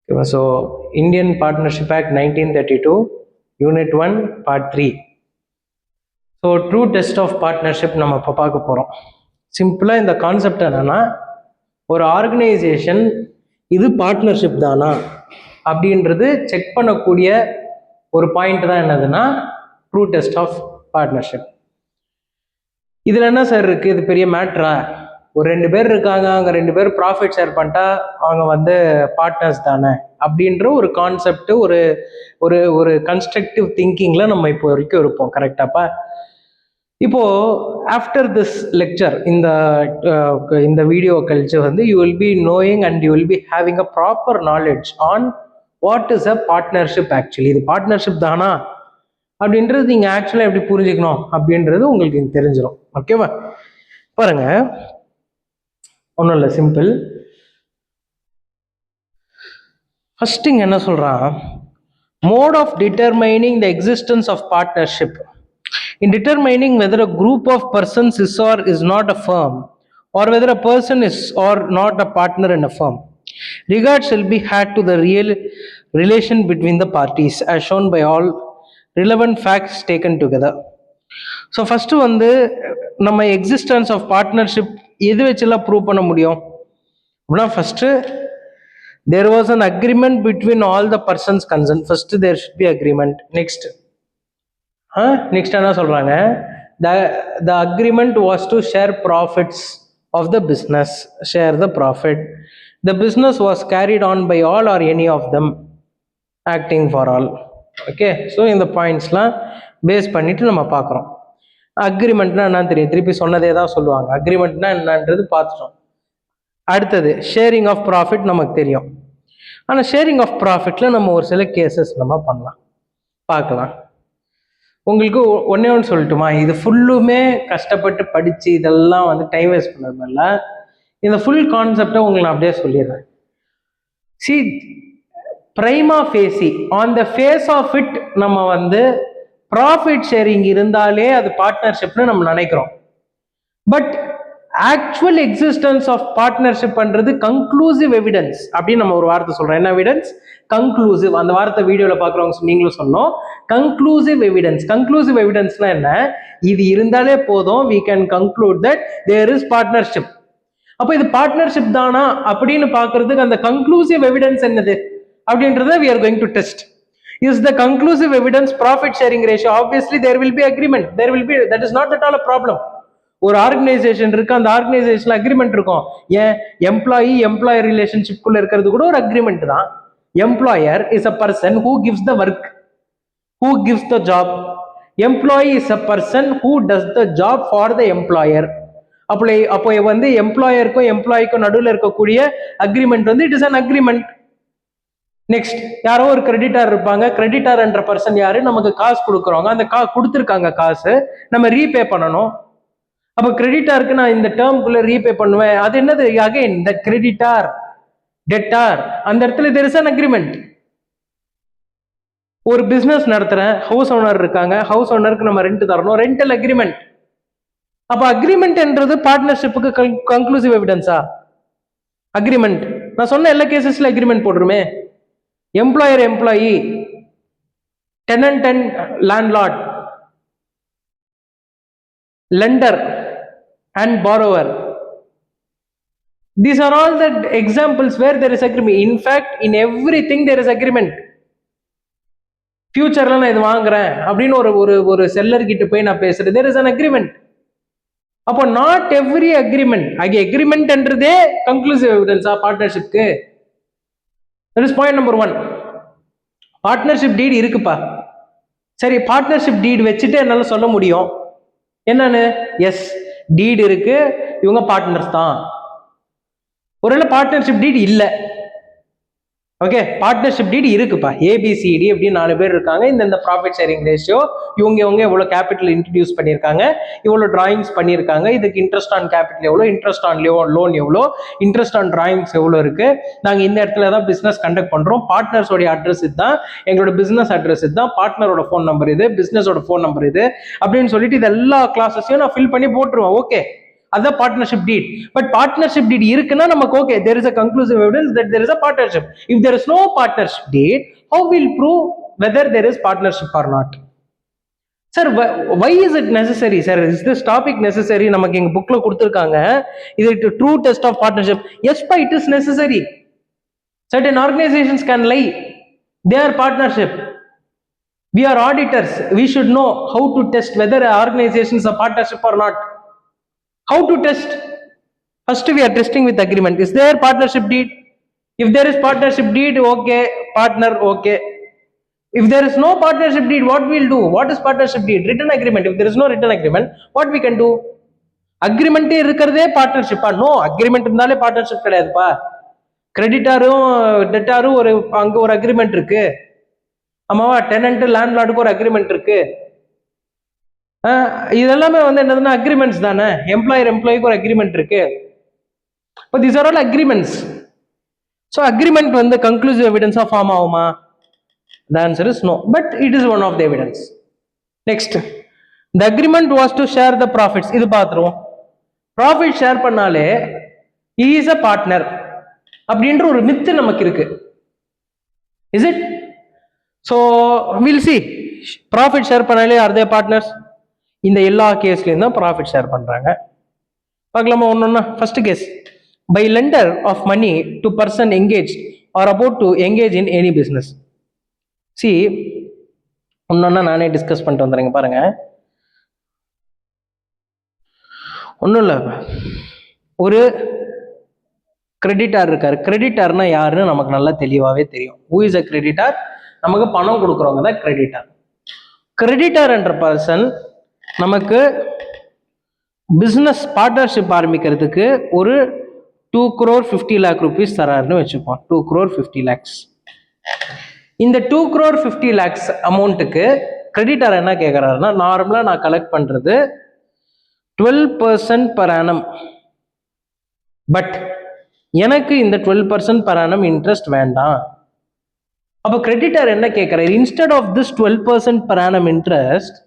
So Indian Partnership Act 1932 Unit 1 Part 3. So true test of partnership நம்ம இப்போ பார்க்க போகிறோம். சிம்பிளாக இந்த கான்செப்ட் என்னென்னா, ஒரு ஆர்கனைசேஷன் இது பார்ட்னர்ஷிப் தானா அப்படின்றது செக் பண்ணக்கூடிய ஒரு பாயிண்ட் தான் என்னதுன்னா ட்ரூ டெஸ்ட் ஆஃப் பார்ட்னர்ஷிப். இதில் என்ன சார் இருக்குது, இது பெரிய மேட்ரா? ஒரு 2 பேர் இருக்காங்க, அவங்க 2 பேர் ப்ராஃபிட் ஷேர் பண்ணிட்டா அவங்க பார்ட்னர்ஸ் தானே அப்படின்ற ஒரு கான்செப்ட், ஒரு ஒரு ஒரு கன்ஸ்ட்ரக்டிவ் திங்கிங்கில் நம்ம இப்போ வரைக்கும் இருப்போம். கரெக்டாப்பா? இப்போ ஆஃப்டர் திஸ் லெக்சர், இந்த வீடியோ கழிச்சு you will be knowing and you will be having a proper knowledge on what is a partnership. Actually இது பார்ட்னர்ஷிப் தானா அப்படின்றது நீங்கள் ஆக்சுவலாக எப்படி புரிஞ்சுக்கணும் அப்படின்றது உங்களுக்கு தெரிஞ்சிடும். ஓகேவா? பாருங்க, ஒன்றும் இல்லை, சிம்பிள். ஃபர்ஸ்ட் இங்கே என்ன சொல்கிறான், mode of determining the existence of partnership. In determining whether a group of persons is or is not a firm, or whether a person is or not a partner in a firm, regard shall be had to the real relation between the parties as shown by all relevant facts taken together. So first நம்ம existence of partnership எது வச்செல்லாம் prove பண்ண முடியும் அப்படின்னா, first there was an agreement between all the persons concerned. First there should be agreement. Next என்ன சொல்றாங்க, the agreement was to share profits of the business, share the profit. The business was carried on by all or any of them acting for all. Okay, so இந்த பாயிண்ட்ஸ்லாம் base பண்ணிட்டு நம்ம பார்க்குறோம். அக்ரிமெண்ட்னா என்னன்னு தெரியும், திருப்பி சொன்னதே தான் சொல்லுவாங்க. அக்ரிமெண்ட்னா என்னன்றது பார்த்துட்டோம். அடுத்தது ஷேரிங் ஆஃப் ப்ராஃபிட் நமக்கு தெரியும். ஆனால் ஷேரிங் ஆஃப் ப்ராஃபிட்ல நம்ம ஒரு சில கேசஸ் நம்ம பண்ணலாம், பார்க்கலாம். உங்களுக்கு ஒன்னே ஒன்று சொல்லட்டுமா, இது ஃபுல்லுமே கஷ்டப்பட்டு படித்து இதெல்லாம் டைம் வேஸ்ட் பண்ணதுனால இந்த ஃபுல் கான்செப்டை உங்களுக்கு நான் அப்படியே சொல்லிடுறேன். C, prima facie, on the face of it நம்ம ப்ராஃபிட் ஷேரிங் இருந்தாலே அது பார்ட்னர்ஷிப்னு நம்ம நினைக்கிறோம். But actual existence of partnership பண்றது கன்க்ளூசிவ் எவிடன்ஸ் அப்படின்னு நம்ம ஒரு வார்த்தை சொல்றோம். என்ன எவிடன்ஸ்? கன்க்ளூசிவ். அந்த வார்த்தை வீடியோல பாக்குறவங்க நீங்களும் சொன்னோம், கன்க்ளூசிவ் எவிடன்ஸ். கன்க்ளூசிவ் எவிடன்ஸ்னா என்ன? இது இருந்தாலே போதும், we can conclude that there is partnership. அப்போ இது பார்ட்னர்ஷிப் தானா அப்படின்னு பாக்குறதுக்கு அந்த கன்க்ளூசிவ் எவிடன்ஸ் என்னது அப்படின்றத we are going to test. Is the conclusive evidence profit sharing ratio? Obviously there will be agreement, there will be, that is not at all a problem. ஒரு organisation இருக்கு, அந்த ஆர்கனைசேஷன்ல agreement இருக்கும். ஏன், employer ரிலேஷன்ஷிப்குள்ள இருக்கிறது கூட ஒரு அக்ரிமெண்ட் தான். Employer is a person who gives the work, who gives the job. Employee is a person who does the job for the employer. அப்போ எம்ப்ளாயருக்கும் எம்ப்ளாய்க்கும் நடுவில் இருக்கக்கூடிய agreement it is an agreement. Next, யாரோ ஒரு creditor இருப்பாங்க. Creditor என்ற person யாரு? நமக்கு காசு கொடுக்குறவங்க. அந்த கொடுத்துருக்காங்க காசு, நம்ம ரீபே பண்ணணும். அப்ப கிரெடிட்டாருக்கு நான் இந்த டேர்ம்குள்ள ரீபே பண்ணுவேன். அது என்னது? அகைன் இந்த கிரெடிட்டார் டெட்டார், அந்த இடத்துல there is an agreement. ஒரு பிசினஸ் நடத்துறேன், ஹவுஸ் ஓனர் இருக்காங்க, ஹவுஸ் ஓனருக்கு நம்ம ரெண்ட் தரணும், ரெண்டல் அக்ரிமெண்ட். அப்ப அக்ரிமெண்ட் என்றது பார்ட்னர்ஷிப்புக்கு கன்க்ளூசிவ் எவிடன்ஸா? அக்ரிமெண்ட் நான் சொன்ன எல்லா கேசஸ்ல அக்ரிமெண்ட் போடுறோமே. Employer employee, tenant and landlord, lender and borrower, these are all the examples where there is agreement. In fact, in everything there is agreement. ஃபியூச்சர்ல நான் இது வாங்குறேன் அப்படின்னு ஒரு செல்லர் கிட்ட போய் நான் பேசுறேன், there is an agreement. அப்போ நாட் எவ்ரி அக்ரிமெண்ட், அக்ரிமெண்ட் என்றதே கன்க்ளூசிவ் எவிடன்ஸா பார்ட்னர்ஷிப்க்கு? That is point number 1. Partnership deed இருக்குப்பா, சரி, பார்ட்னர்ஷிப் டீட் வச்சுட்டு என்னால சொல்ல முடியும் என்னன்னு? எஸ், டீட் இருக்கு, இவங்க பார்ட்னர்ஸ் தான். ஒருவேளை பார்ட்னர்ஷிப் டீட் இல்லை, ஓகே, பார்ட்னர்ஷிப் டீட் இருக்குப்பா, ஏபிசிடி அப்படின்னு 4 பேர் இருக்காங்க, இந்த ப்ராஃபிட் ஷேரிங் ரேஷியோ, இவங்க எவ்வளோ கேபிட்டல் இன்ட்ரடியூஸ் பண்ணியிருக்காங்க, இவ்வளோ டிராயிங்ஸ் பண்ணியிருக்காங்க, இதுக்கு இன்ட்ரெஸ்ட் ஆன் கேபிட்டல் எவ்வளோ, இன்ட்ரெஸ்ட் ஆன் லோன் எவ்வளோ, இன்ட்ரெஸ்ட் ஆன் டிராயிங்ஸ் எவ்வளோ இருக்கு, நாங்கள் இந்த இடத்துல தான் பிஸ்னஸ் கண்டக்ட் பண்ணுறோம், பார்ட்னர்ஸோடைய அட்ரஸ் இதுதான், எங்களோட பிஸ்னஸ் அட்ரஸ் இதுதான், பார்ட்னரோட ஃபோன் நம்பர் இது, பிஸ்னஸோட ஃபோன் நம்பர் இது அப்படின்னு சொல்லிட்டு இது எல்லா கிளாஸஸையும் நான் ஃபில் பண்ணி போட்டுருவேன். ஓகே, அதான் பார்ட்னர்ஷிப் டீட். பட் பார்ட்னர்ஷிப் டீட் இருக்குன்னா நமக்கு okay, there is a conclusive evidence that there is a partnership. If there is no partnership deed, how will prove whether there is partnership or not? Sir, why is it necessary? Sir, is this topic necessary? நமக்கு எங்க புக்ல கொடுத்திருக்காங்க, இது true test of partnership. Yes, but it is necessary. Certain organizations can lie. They are partnership. We are auditors. We should know how to test whether an organization is a partnership or not. How to test? First, we are testing with agreement. Is there partnership deed? If there is partnership deed, okay, partner, okay. If there is no partnership deed, what we'll do? What is partnership deed? Written agreement. If there is no written agreement, what we can do? Agreement இருக்கிறதே பார்ட்னர்ஷிப்பா? No, agreement இருந்தாலே partnership கிடையாதுப்பா. கிரெடிட்டாரும் டெட்டாரும் அங்க ஒரு agreement இருக்கு. ஆமாவா? Tenant லேண்ட்லார்டுக்கு ஒரு agreement இருக்கு. இதெல்லாமே என்னதுன்னா அக்ரிமெண்ட்ஸ் தானே. எம்ப்ளாய்க்கு ஒரு அக்ரிமெண்ட் இருக்கு. இப்போ these are all agreements. So agreement conclusive எவிடன்ஸா ஃபார்ம் ஆகுமா? The answer is no, but it is one of the evidence. Next, the agreement was to share the profits. இது பார்த்துருவோம். ப்ராஃபிட் ஷேர் பண்ணாலே he is a partner அப்படின்ற ஒரு மித்து நமக்கு இருக்கு. Is it? So we'll see. Profit share பண்ணாலே are they partners? இந்த எல்லா கேஸ்லயும் தான் ப்ராஃபிட் ஷேர் பண்றாங்க. பார்க்கலாமா ஒன்னொன்னா? First case, by lender of money to person engaged or about to engage in any business. C ஒன்னொன்னா நானே டிஸ்கஸ் பண்ணிட்டு வந்துடுறேங்க பாருங்க. ஒன்றும் இல்லை, ஒரு கிரெடிட்டார் இருக்காரு. கிரெடிட்டார்னா யாருன்னு நமக்கு நல்லா தெளிவாகவே தெரியும். Who is a creditor? நமக்கு பணம் கொடுக்குறவங்க தான் கிரெடிட்டார். கிரெடிட்டார் என்ற பர்சன் நமக்கு பிஸ்னஸ் பார்ட்னர்ஷிப் ஆரம்பிக்கிறதுக்கு ஒரு 2,50,00,000 rupees தராருன்னு வச்சுப்போம். 2,50,00,000. இந்த 2,50,00,000 அமௌண்ட்டுக்கு கிரெடிட்டார் என்ன கேட்குறாருன்னா, நார்மலாக நான் கலெக்ட் பண்ணுறது 12% per annum, பட் எனக்கு இந்த 12% per annum இன்ட்ரெஸ்ட் வேண்டாம். அப்போ கிரெடிட்டார் என்ன கேட்குறாரு? Instead of this 12% per annum interest,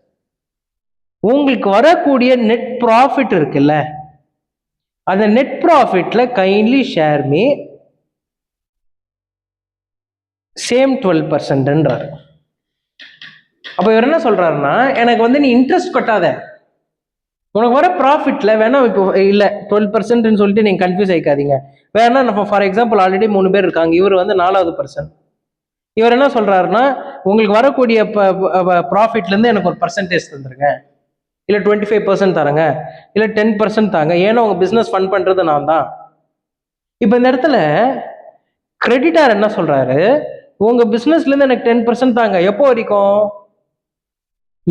உங்களுக்கு வரக்கூடிய நெட் ப்ராஃபிட் இருக்குல்ல, அந்த நெட் ப்ராஃபிட்ல கைண்ட்லி ஷேர் மீ சேம் 12%. அப்போ இவர் என்ன சொல்றாருன்னா, எனக்கு நீ இன்ட்ரெஸ்ட் கட்டாத, உனக்கு வர ப்ராஃபிட்ல வேணா இப்போ இல்லை 12% சொல்லிட்டு நீங்க கன்ஃபியூஸ் ஆயிக்காதீங்க. வேணா நம்ம ஃபார் எக்ஸாம்பிள் ஆல்ரெடி 3 பேர் இருக்காங்க, இவர் 4வது பர்சன். இவர் என்ன சொல்றாருன்னா, உங்களுக்கு வரக்கூடிய ப்ராஃபிட்ல இருந்து எனக்கு ஒரு பர்சன்டேஜ் தந்துருங்க, இல்லை 25% தரங்க, இல்லை 10% தாங்க, ஏன்னா உங்க பிசினஸ் ஃபண்ட் பண்றது நான் தான். இப்போ இந்த இடத்துல கிரெடிட்டார் என்ன சொல்றாரு, உங்க பிசினஸ்ல இருந்து எனக்கு 10% தாங்க. எப்போ வரைக்கும்?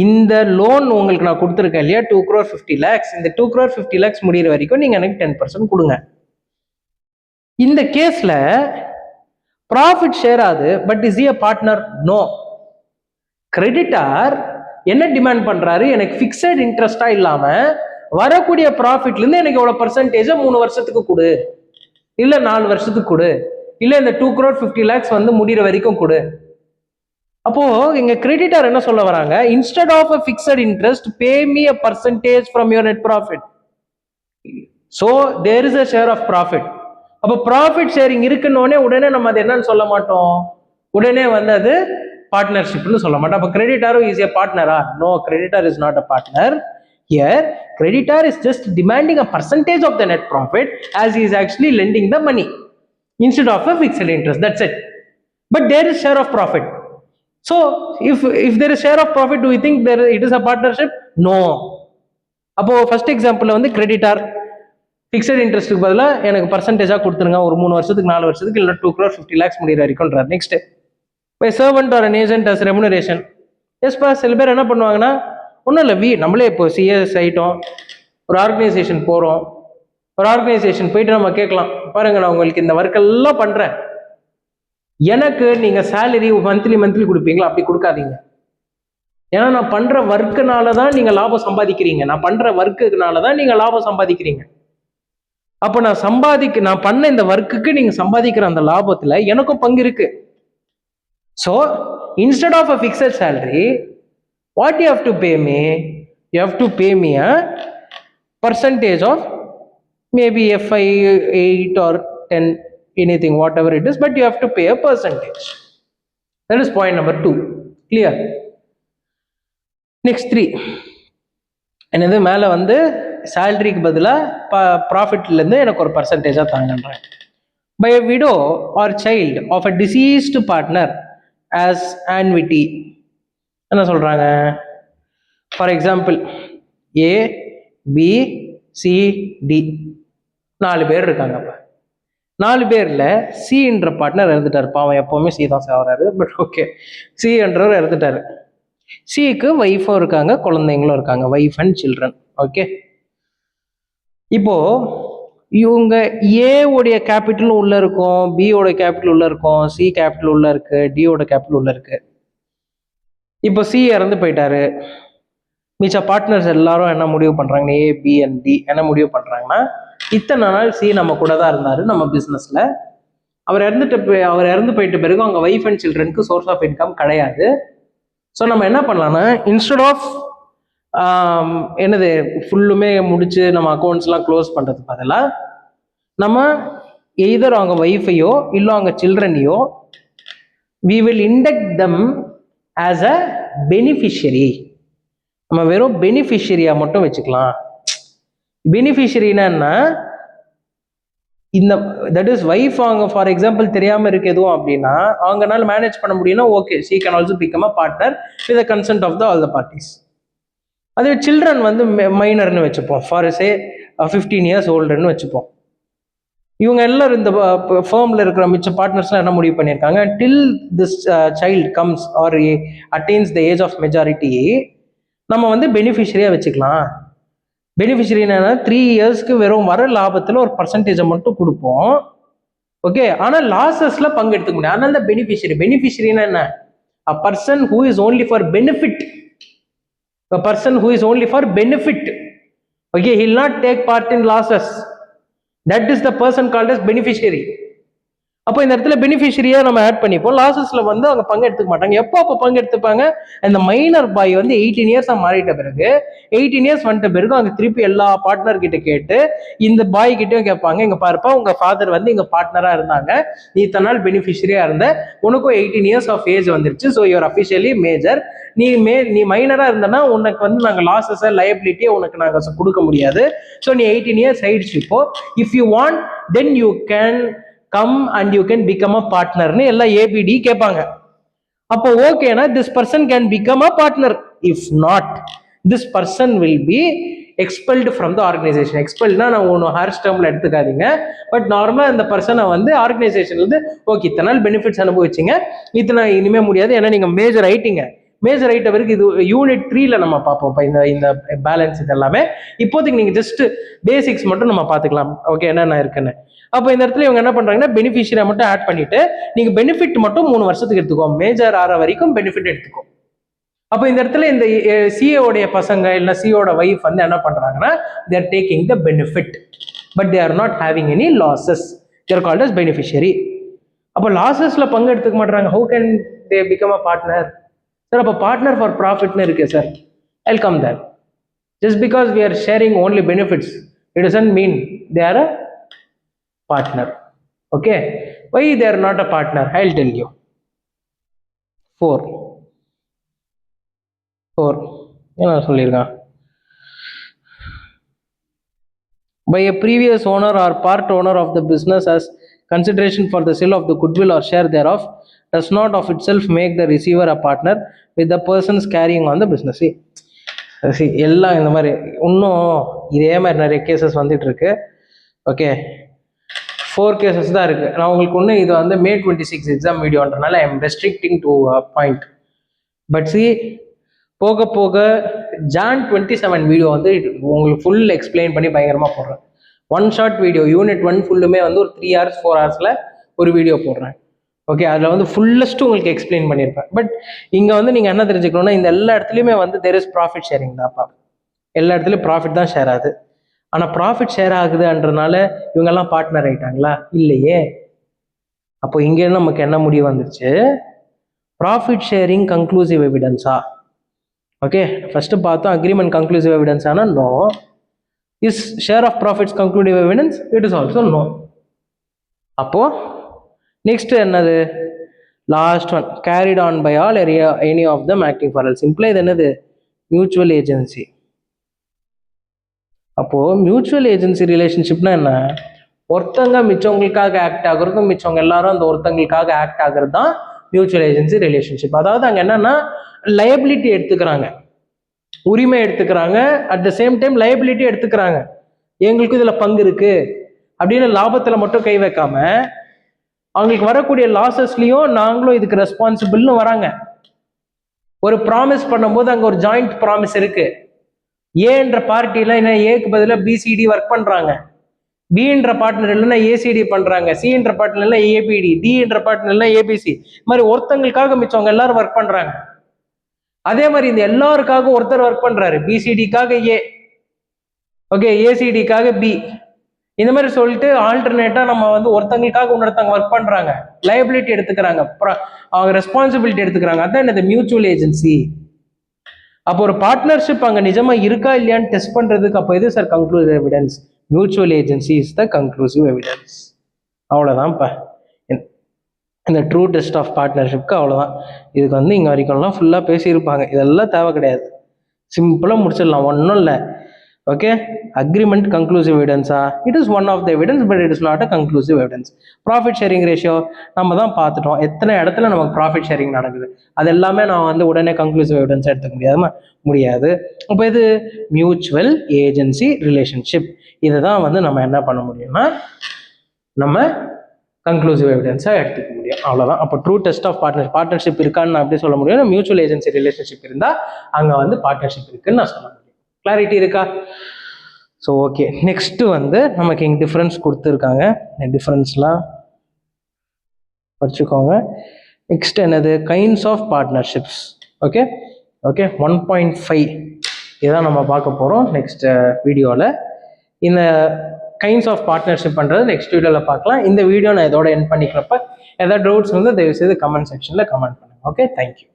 இந்த லோன் உங்களுக்கு நான் கொடுத்துருக்கேன் இல்லையா, 2,50,00,000, இந்த 2,50,00,000 முடிகிற வரைக்கும் நீங்க எனக்கு 10% கொடுங்க. இந்த கேஸ்ல ப்ராஃபிட் ஷேர் ஆகுது, but is a partner? No. Creditor என்ன டிமாண்ட் பண்றாரு? எனக்கு பிக்சட் இன்ட்ரெஸ்டா இல்லாம வரக்கூடிய ப்ராஃபிட்ல இருந்து எனக்கு எவ்வளவு பர்சன்டேஜ் 3 வருஷத்துக்கு கொடு, இல்ல 4 வருஷத்துக்கு கொடு, இல்ல இந்த 2,50,00,000 முடிகிற வரைக்கும் கொடு. அப்போ எங்க கிரெடிட்டார் என்ன சொல்ல வராங்க? Instead of a fixed interest, pay me a percentage from your net profit. So there is a share of profit. அப்போ ப்ராஃபிட் ஷேரிங் இருக்குன்னு உடனே நம்ம அது என்னன்னு சொல்ல மாட்டோம், உடனே அது பார்ட்னர்ஷிப்னு சொல்ல மாட்டோம். அப்போ கிரெடிட்டாரும் இஸ் ஏ பார்ட்னரா? No, creditor is not a partner. Here creditor is just demanding a percentage of the net profit as he is actually lending the money instead of a fixed interest. That's it. But there is share of profit. So if there is share of profit, do you think it is a partnership? No. அப்போ first example creditor fixed இன்ட்ரெஸ்ட்டுக்கு பதிலாக எனக்கு பர்சன்டேஜாக கொடுத்துருங்க, ஒரு 3 வருஷத்துக்கு 4 வருஷத்துக்கு, இல்லை 2,50,00,000 முடிகிற வரைக்கும்ன்றார். Next, by servant or an agent as remuneration. எஸ்பா, சில பேர் என்ன பண்ணுவாங்கன்னா, ஒன்றும் இல்லை, நம்மளே இப்போ சிஎஸ் ஆகிட்டோம், ஒரு ஆர்கனைசேஷன் போகிறோம், ஒரு ஆர்கனைசேஷன் போயிட்டு நம்ம கேட்கலாம், பாருங்க நான் உங்களுக்கு இந்த ஒர்க் எல்லாம் பண்ணுறேன், எனக்கு நீங்கள் சேலரி மந்த்லி கொடுப்பீங்களா? அப்படி கொடுக்காதீங்க. ஏன்னா நான் பண்ணுற ஒர்க்குனால தான் நீங்கள் லாபம் சம்பாதிக்கிறீங்க, நான் பண்ணுற ஒர்க்குனால தான் நீங்கள் லாபம் சம்பாதிக்கிறீங்க. அப்போ நான் பண்ண இந்த ஒர்க்குக்கு நீங்கள் சம்பாதிக்கிற அந்த லாபத்தில் எனக்கும் பங்கு இருக்கு. So instead of a fixed salary, what you have to pay me, you have to pay me a percentage of maybe FI 8 or 10, anything, whatever it is, but you have to pay a percentage. That is point number 2. Clear? Next 3, என்னது மேலே வந்து சேலரிக்கு பதிலாக ப்ராஃபிட்லேருந்து எனக்கு ஒரு பர்சன்டேஜாக தாங்கன்றேன். By a widow or child of a deceased partner as annuity. என்ன சொல்கிறாங்க? For example A, B, C, D 4 பேர் இருக்காங்க. அப்போ 4 பேரில் சின்ற பார்ட்னர் இறந்துட்டார். பாவம், எப்போவுமே சி தான் சேவறாரு, பட் ஓகே, சி என்றவர் இறந்துட்டார். சிக்கு ஒய்ஃபும் இருக்காங்க, குழந்தைங்களும் இருக்காங்க, ஒய்ஃப் அண்ட் சில்ட்ரன். ஓகே, இப்போ இவங்க ஏவுடைய கேபிட்டலும் உள்ள இருக்கும், பியோட கேபிட்டல் உள்ள இருக்கும், சி கேபிட்டல் உள்ள இருக்கு, டியோட கேபிட்டல் உள்ள இருக்கு. இப்போ சி இறந்து போயிட்டாரு. மிச்ச பார்ட்னர்ஸ் எல்லாரும் என்ன முடிவு பண்றாங்க? ஏ, பி அண்ட் டி என்ன முடிவு பண்றாங்கன்னா, இத்தனை நாள் சி நம்ம கூட தான் இருந்தாரு நம்ம பிஸ்னஸ்ல. அவர் இறந்து போயிட்ட பிறகு அவங்க ஒய்ஃப் அண்ட் சில்ட்ரனுக்கு சோர்ஸ் ஆஃப் இன்கம் கிடையாது. ஸோ நம்ம என்ன பண்ணலாம்னா, இன்ஸ்டெட் ஆஃப் என்னது ஃபுல்லுமே முடிச்சு நம்ம அக்கௌண்ட்ஸ்லாம் க்ளோஸ் பண்ணுறதுக்கு பதிலாக நம்ம எய்தர் அவங்க ஒய்ஃபையோ இல்லை அவங்க சில்ட்ரனையோ we will induct them as a beneficiary. நம்ம வெறும் பெனிஃபிஷரியாக மட்டும் வச்சுக்கலாம். பெனிஃபிஷரின்னா இந்த தட் இஸ் ஒய்ஃப் அவங்க ஃபார் எக்ஸாம்பிள் தெரியாமல் இருக்கு எதுவும் அப்படின்னா அவங்கனால மேனேஜ் பண்ண முடியும்னா okay, she can also become a partner with the consent of the all the parties. அதே சில்ட்ரன் வந்து மைனர்னு வச்சுப்போம், ஃபார் சே 15 years ஓல்டுன்னு வச்சுப்போம். இவங்க எல்லாரும் இந்த ஃபேர்மில் இருக்கிற மிச்ச பார்ட்னர்ஸ்லாம் என்ன முடிவு பண்ணியிருக்காங்க, till this child comes or attains the age of majority நம்ம வந்து பெனிஃபிஷரியாக வச்சுக்கலாம். பெனிஃபிஷரினா 3 yearsக்கு வெறும் வர லாபத்தில் ஒரு பர்சன்டேஜை மட்டும் கொடுப்போம். ஓகே, ஆனால் லாசஸ்ல பங்கு எடுத்துக்க முடியாது. அதனால தான் பெனிஃபிஷரினா என்ன? A person who is only for benefit. A person who is only for benefit. Okay, he will not take part in losses. That is the person called as beneficiary. அப்போ இந்த இடத்துல பெனிஃபிஷரியா நம்ம ஆட் பண்ணிப்போம். லாசஸ்ல வந்து அவங்க பங்கு எடுத்துக்க மாட்டாங்க. எப்போ அப்போ பங்கு எடுத்துப்பாங்க? அந்த மைனர் பாய் வந்து 18 years மாறிட்ட பிறகு, 18 years வந்துட்ட பிறகு அவங்க திருப்பி எல்லா பார்ட்னர் கிட்ட கேட்டு இந்த பாய் கிட்டையும் கேட்பாங்க, இங்க பாருப்பா உங்க ஃபாதர் வந்து எங்க பார்ட்னரா இருந்தாங்க, நீ இத்தனை நாள் பெனிஃபிஷரியா இருந்த, உனக்கும் 18 years ஆஃப் ஏஜ் வந்துருச்சு, ஸோ யூஆர் அஃபிஷியலி மேஜர். நீ மைனரா இருந்தனா உனக்கு வந்து நாங்க லாசஸ் லயபிலிட்டியை உனக்கு நாங்க கொடுக்க முடியாது. ஸோ நீ 18 years ஆயிடுச்சு. இப்போ if you want then you can come and you can become a பார்ட்னர்னு எல்லாம் ஏபிடி கேட்பாங்க. அப்போ ஓகேனா this person can become a partner. If not, this person will be expelled from the organisation. எக்ஸ்பெல்ட்னா நான் ஒன்று ஹார்ஸ் டேர்ம்ல எடுத்துக்காதீங்க, பட் நார்மலாக இந்த பர்சனை வந்து ஆர்கனைசேஷன்லேருந்து ஓகே இத்தனை நாள் பெனிஃபிட்ஸ் அனுபவிச்சிங்க, இத்தனை இனிமே முடியாது, ஏன்னா நீங்கள் மேஜர் ஆயிட்டீங்க. மேஜர் ஐட்ட வரைக்கும் இது யூனிட் 3ல நம்ம பார்ப்போம். இப்போ இந்த பேலன்ஸ் இது எல்லாமே இப்போதைக்கு நீங்கள் ஜஸ்ட் பேசிக்ஸ் மட்டும் நம்ம பார்த்துக்கலாம். ஓகே, என்னென்ன இருக்குன்னு. அப்போ இந்த இடத்துல இவங்க என்ன பண்றாங்கன்னா பெனிஃபிஷியரை மட்டும் ஆட் பண்ணிட்டு நீங்க பெனிஃபிட் மட்டும் 3 வருஷத்துக்கு எடுத்துக்கோ, மேஜர் ஆற வரைக்கும் பெனிஃபிட் எடுத்துக்கோ. அப்போ இந்த இடத்துல இந்த சிஓடைய பசங்க இல்லை சிஓட ஒய்ஃப் வந்து என்ன பண்றாங்கன்னா they are taking the benefit but they are not having any losses. They are called as beneficiary. அப்போ லாசஸ்ல பங்கு எடுத்துக்க மாட்டாங்க. how can they become a partner? Sir அப்போ பார்ட்னர் ஃபார் ப்ராஃபிட்னு இருக்கு sir. Welcome there. Just because we are sharing only benefits it doesn't mean they are a partner. Okay, why they are not a partner? I will tell you. 4 என்ன சொல்லியிருக்கான்? By a previous owner or part owner of the business as consideration for the sale of the goodwill or share thereof does not of itself make the receiver a partner with the persons carrying on the business. எல்லாம் இந்த மாதிரி இன்னும் இதே மாதிரி நிறைய cases வந்துட்டு இருக்கு. Okay, 4 cases தான் இருக்கு. நான் உங்களுக்கு ஒன்று இது வந்து May 26 எக்ஸாம் வீடியோன்றனால I am restricting to point. But போக போக Jan 27 வீடியோ வந்து உங்களுக்கு ஃபுல் எக்ஸ்பிளைன் பண்ணி பயங்கரமாக போடுறேன். 1 ஷார்ட் வீடியோ யூனிட் 1 ஃபுல்லுமே வந்து ஒரு 3 hours 4 hours ஒரு வீடியோ போடுறேன். ஓகே, அதில் வந்து ஃபுல்லஸ்ட்டு உங்களுக்கு எக்ஸ்பிளைன் பண்ணியிருப்பேன். பட் இங்கே வந்து நீங்கள் என்ன தெரிஞ்சுக்கணும்னா இந்த எல்லா இடத்துலையுமே வந்து தேர் இஸ் ப்ராஃபிட் ஷேரிங் தான்ப்பா. எல்லா இடத்துலையும் ப்ராஃபிட் தான் ஷேர் ஆகுது. ஆனால் ப்ராஃபிட் ஷேர் ஆகுதுன்றனால இவங்கெல்லாம் பார்ட்னர் ஆகிட்டாங்களா? இல்லையே. அப்போ இங்கே நமக்கு என்ன முடிவு வந்துருச்சு? ப்ராஃபிட் ஷேரிங் கன்க்ளூசிவ் எவிடன்ஸா? ஓகே, ஃபஸ்ட்டு பார்த்தோம் அக்ரிமெண்ட் கன்க்ளூசிவ் எவிடன்ஸ். ஆனால் no, Is share of profits conclusive evidence? It is also no. அப்போ next என்னது? Last one, carried on by all area any of them acting for all. Simply இது என்னது? Mutual agency. அப்போ mutual agency ரிலேஷன்ஷிப்னா என்ன? ஒருத்தங்க மிச்சவங்களுக்காக act ஆகுறதும் மிச்சவங்க எல்லாரும் அந்த ஒருத்தங்களுக்காக act ஆகுறது தான் மியூச்சுவல் ஏஜென்சி ரிலேஷன்ஷிப். அதாவது அங்கே என்னன்னா லயபிலிட்டி எடுத்துக்கிறாங்க, உரிமை எடுத்துக்கிறாங்க, at the same time liability எடுத்துக்கிறாங்க. எங்களுக்கு இதில் பங்கு இருக்கு அப்படின்னு லாபத்தில் மட்டும் கை வைக்காம அவங்களுக்கு வரக்கூடிய லாசஸ்லையும் நாங்களும் இதுக்கு ரெஸ்பான்சிபிள்னு வராங்க. ஒரு ப்ராமிஸ் பண்ணும்போது அங்கே ஒரு ஜாயிண்ட் ப்ராமிஸ் இருக்கு. ஏன்ற பார்ட்டிலாம் என்ன ஏக்கு பதிலாக பிசிடி ஒர்க் பண்ணுறாங்க, பின்ற பார்ட்னர் இல்லைன்னா ஏசிடி பண்றாங்க, சின்ற பார்ட்னர் இல்லை ஏபிடி, டின்ற பார்ட்னர் இல்லை ஏபிசி. இது மாதிரி ஒருத்தங்களுக்காக மிச்சவங்க எல்லாரும் ஒர்க் பண்றாங்க. அதே மாதிரி இந்த எல்லாருக்காக ஒருத்தர் ஒர்க் பண்றாரு, பிசிடிக்காக ஏ, ஓகே, ஏசிடிக்காக பி, இந்த மாதிரி சொல்லிட்டு ஆல்டர்னேட்டா நம்ம வந்து ஒருத்தங்களுக்காக இன்னொருத்தவங்க ஒர்க் பண்றாங்க, லயபிலிட்டி எடுத்துக்கிறாங்க, அவங்க ரெஸ்பான்சிபிலிட்டி எடுத்துக்கிறாங்க. அதான் இந்த மியூச்சுவல் ஏஜென்சி. அப்போ ஒரு பார்ட்னர்ஷிப் அங்க நிஜமா இருக்கா இல்லையான்னு டெஸ்ட் பண்றதுக்கு அப்போ எது sir conclusive evidence? Mutual agency is the conclusive evidence. அவ்வளோதான்ப்பா இந்த ட்ரூ டெஸ்ட் ஆஃப் பார்ட்னர்ஷிப்க்கு. அவ்வளோதான். இதுக்கு வந்து இங்கே வரைக்கும்லாம் ஃபுல்லாக பேசியிருப்பாங்க, இதெல்லாம் தேவை கிடையாது, சிம்பிளாக முடிச்சிடலாம், ஒன்றும் இல்லை. ஓகே, அக்ரிமெண்ட் கன்க்ளூசிவ் எவிடன்ஸா? It is one of the evidence, but it is not a conclusive evidence. Profit sharing ratio நம்ம தான் பார்த்துட்டோம், எத்தனை இடத்துல நமக்கு ப்ராஃபிட் ஷேரிங் நடக்குது. அது எல்லாமே நான் வந்து உடனே கன்க்ளூசிவ் எவிடன்ஸ் எடுத்துக்க முடியாது. அப்போ இது மியூச்சுவல் ஏஜென்சி ரிலேஷன்ஷிப். இதை தான் வந்து நம்ம என்ன பண்ண முடியும்னா நம்ம கன்க்ளூசிவ் எவிடன்ஸாக எடுத்துக்க முடியும். அவ்வளோதான். அப்போ ட்ரூ டெஸ்ட் ஆஃப் பார்ட்னர்ஷிப் இருக்கான்னு நான் எப்படி சொல்ல முடியும்? மியூச்சுவல் ஏஜென்சி ரிலேஷன்ஷிப் இருந்தால் அங்கே வந்து பார்ட்னர்ஷிப் இருக்குன்னு நான் சொல்ல முடியும். கிளாரிட்டி இருக்கா? ஸோ ஓகே, நெக்ஸ்ட் வந்து நமக்கு இங்கே டிஃப்ரென்ஸ் கொடுத்துருக்காங்க, இந்த டிஃப்ரென்ஸ்லாம் படிச்சுக்கோங்க. நெக்ஸ்ட் என்னது? Kinds of partnerships. Okay okay, 1.5 இதான் நம்ம பார்க்க போகிறோம் நெக்ஸ்ட் வீடியோவில். இந்த கைண்ட்ஸ் ஆஃப் பார்ட்னர்ஷிப் பண்ணுறது நெக்ஸ்ட் வீடியோவில் பார்க்கலாம். இந்த வீடியோ நான் இதோட எண்ட் பண்ணிக்கிறப்ப ஏதாவது டவுட்ஸ் வந்து தயவுசெய்து கமெண்ட் செக்ஷனில் கமெண்ட் பண்ணுங்கள். Okay, thank you.